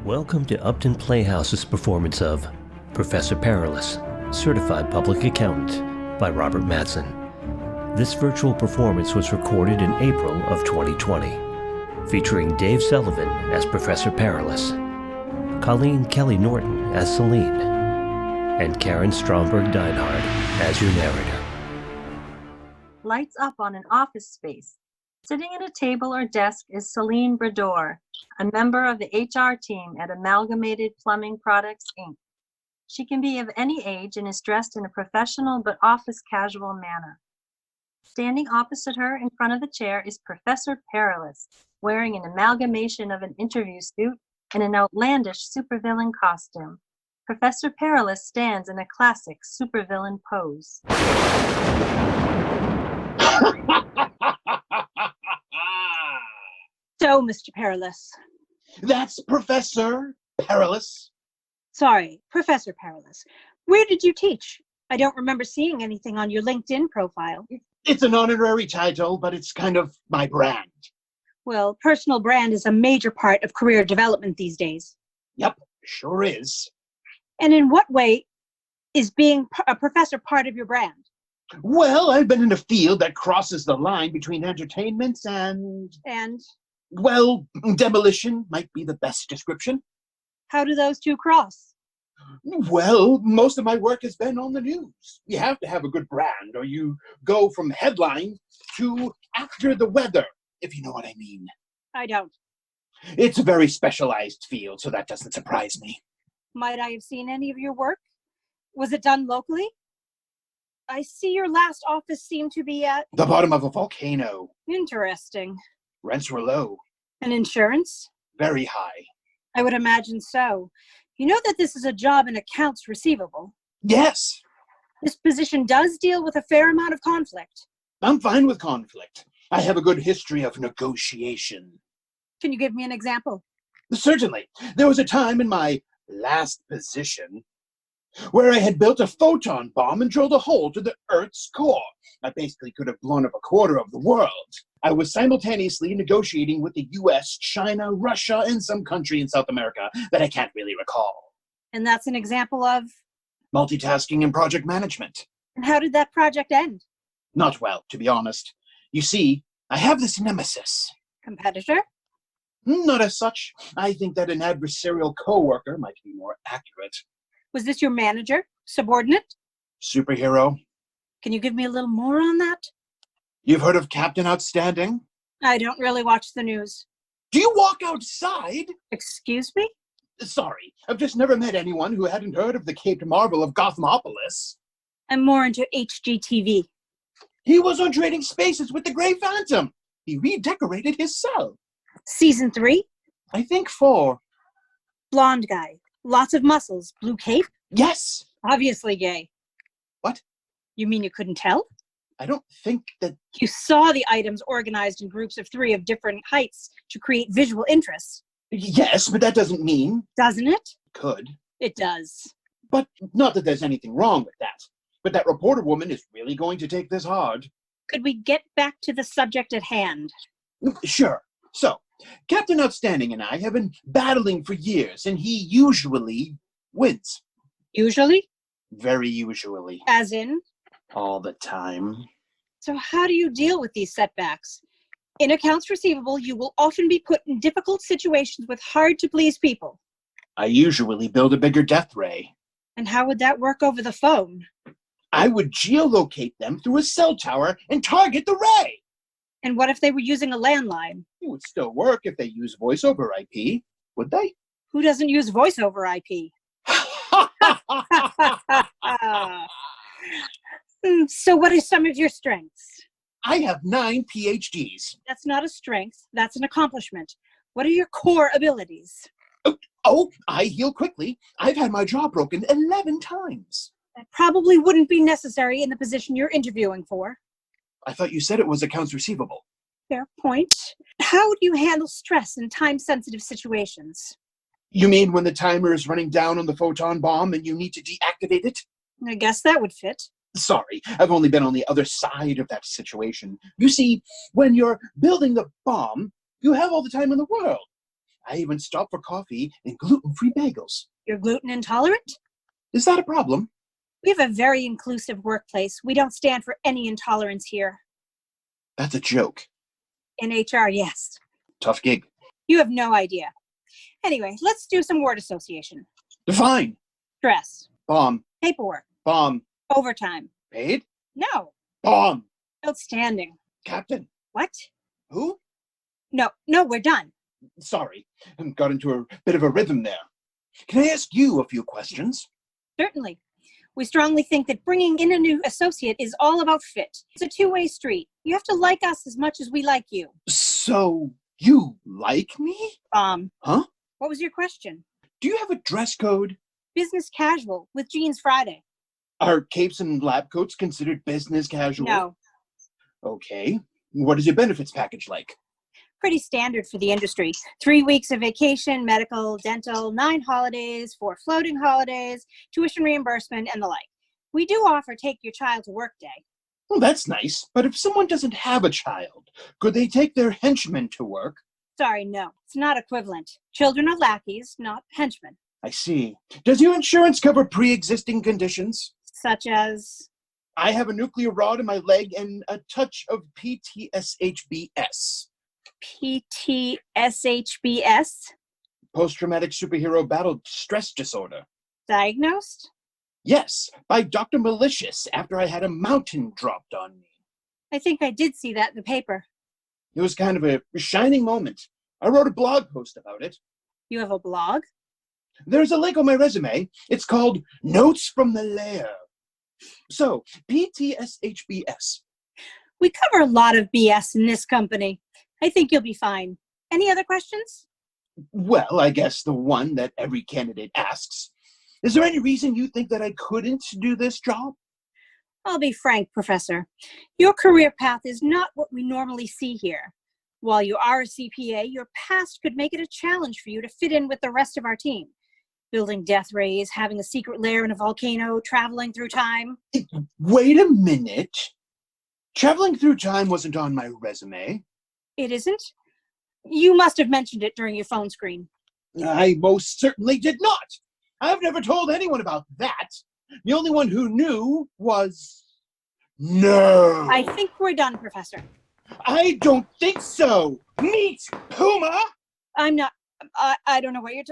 Welcome to Upton Playhouse's performance of Professor Perilous, Certified Public Accountant by Robert Mattson. This virtual performance was recorded in April of 2020, featuring Dave Sullivan as Professor Perilous, Colleen Kelly Norton as Celine, and Karen Stromberg-Deinhardt as your narrator. Lights up on an office space. Sitting at a table or desk is Celine Brador, a member of the HR team at Amalgamated Plumbing Products, Inc. She can be of any age and is dressed in a professional but office casual manner. Standing opposite her in front of the chair is Professor Perilous, wearing an amalgamation of an interview suit and an outlandish supervillain costume. Professor Perilous stands in a classic supervillain pose. So, Mr. Perilous. That's Professor Perilous. Sorry, Professor Perilous. Where did you teach? I don't remember seeing anything on your LinkedIn profile. It's an honorary title, but it's kind of my brand. Well, personal brand is a major part of career development these days. Yep, sure is. And in what way is being a professor part of your brand? Well, I've been in a field that crosses the line between entertainment and... Well, demolition might be the best description. How do those two cross? Well, most of my work has been on the news. You have to have a good brand, or you go from headline to after the weather, if you know what I mean. I don't. It's a very specialized field, so that doesn't surprise me. Might I have seen any of your work? Was it done locally? I see your last office seemed to be at... The bottom of a volcano. Interesting. Rents were low. And insurance? Very high. I would imagine so. You know that this is a job in accounts receivable? Yes. This position does deal with a fair amount of conflict. I'm fine with conflict. I have a good history of negotiation. Can you give me an example? Certainly. There was a time in my last position where I had built a photon bomb and drilled a hole to the Earth's core. I basically could have blown up a quarter of the world. I was simultaneously negotiating with the US, China, Russia, and some country in South America that I can't really recall. And that's an example of? Multitasking and project management. And how did that project end? Not well, to be honest. You see, I have this nemesis. Competitor? Not as such. I think that an adversarial coworker might be more accurate. Was this your manager? Subordinate? Superhero. Can you give me a little more on that? You've heard of Captain Outstanding? I don't really watch the news. Do you walk outside? Excuse me? Sorry, I've just never met anyone who hadn't heard of the Caped Marvel of Gothamopolis. I'm more into HGTV. He was on Trading Spaces with the Grey Phantom. He redecorated his cell. Season 3? I think 4. Blonde guy. Lots of muscles. Blue cape? Yes. Obviously gay. What? You mean you couldn't tell? I don't think that... You saw the items organized in groups of 3 of different heights to create visual interest. Yes, but that doesn't mean... Doesn't it? Could. It does. But not that there's anything wrong with that. But that reporter woman is really going to take this hard. Could we get back to the subject at hand? Sure. So, Captain Outstanding and I have been battling for years, and he usually wins. Usually? Very usually. As in? All the time. So how do you deal with these setbacks? In accounts receivable, you will often be put in difficult situations with hard-to-please people. I usually build a bigger death ray. And how would that work over the phone? I would geolocate them through a cell tower and target the ray. And what if they were using a landline? It would still work if they use voice over IP, would they? Who doesn't use voice over IP? So what are some of your strengths? I have 9 PhDs. That's not a strength. That's an accomplishment. What are your core abilities? Oh, I heal quickly. I've had my jaw broken 11 times. That probably wouldn't be necessary in the position you're interviewing for. I thought you said it was accounts receivable. Fair point. How do you handle stress in time-sensitive situations? You mean when the timer is running down on the photon bomb and you need to deactivate it? I guess that would fit. Sorry, I've only been on the other side of that situation. You see, when you're building the bomb, you have all the time in the world. I I even stop for coffee and gluten-free bagels. You're gluten intolerant? Is that a problem? We have a very inclusive workplace. We don't stand for any intolerance here. That's a joke. In HR, yes. Tough gig. You have no idea. Anyway, let's do some word association. Define. Stress. Bomb. Paperwork. Bomb. Overtime. Paid? No. Bomb. Outstanding. Captain. What? Who? No, we're done. Sorry, got into a bit of a rhythm there. Can I ask you a few questions? Certainly. We strongly think that bringing in a new associate is all about fit. It's a two-way street. You have to like us as much as we like you. So, you like me? Huh? What was your question? Do you have a dress code? Business casual, with jeans Friday. Are capes and lab coats considered business casual? No. Okay. What is your benefits package like? Pretty standard for the industry. 3 weeks of vacation, medical, dental, 9 holidays, 4 floating holidays, tuition reimbursement, and the like. We do offer take your child to work day. Well, that's nice. But if someone doesn't have a child, could they take their henchmen to work? Sorry, no. It's not equivalent. Children are lackeys, not henchmen. I see. Does your insurance cover pre-existing conditions? Such as? I have a nuclear rod in my leg and a touch of PTSHBS. PTSHBS? Post-traumatic superhero battle stress disorder. Diagnosed? Yes, by Dr. Malicious after I had a mountain dropped on me. I think I did see that in the paper. It was kind of a shining moment. I wrote a blog post about it. You have a blog? There's a link on my resume. It's called Notes from the Lair. So, PTSHBS. We cover a lot of BS in this company. I think you'll be fine. Any other questions? Well, I guess the one that every candidate asks. Is there any reason you think that I couldn't do this job? I'll be frank, Professor. Your career path is not what we normally see here. While you are a CPA, your past could make it a challenge for you to fit in with the rest of our team. Building death rays, having a secret lair in a volcano, traveling through time. Wait a minute. Traveling through time wasn't on my resume. It isn't? You must have mentioned it during your phone screen. I most certainly did not. I've never told anyone about that. The only one who knew was... No. I think we're done, Professor. I don't think so. Meet Puma. I'm not... I don't know what you're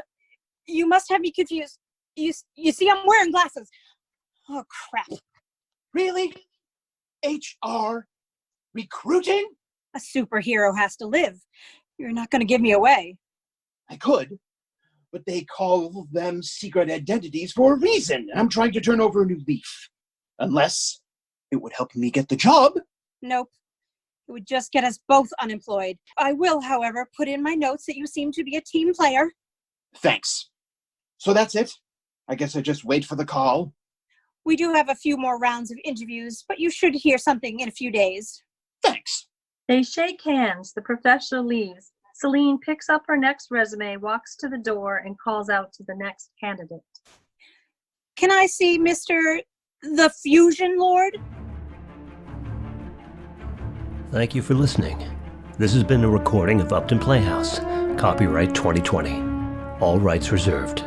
You must have me confused. You see, I'm wearing glasses. Oh, crap. Really? HR? Recruiting? A superhero has to live. You're not going to give me away. I could, but they call them secret identities for a reason, and I'm trying to turn over a new leaf. Unless it would help me get the job. Nope. It would just get us both unemployed. I will, however, put in my notes that you seem to be a team player. Thanks. So that's it? I guess I just wait for the call? We do have a few more rounds of interviews, but you should hear something in a few days. Thanks. They shake hands. The professor leaves. Celine picks up her next resume, walks to the door, and calls out to the next candidate. Can I see Mr. the Fusion Lord? Thank you for listening. This has been a recording of Upton Playhouse. Copyright 2020. All rights reserved.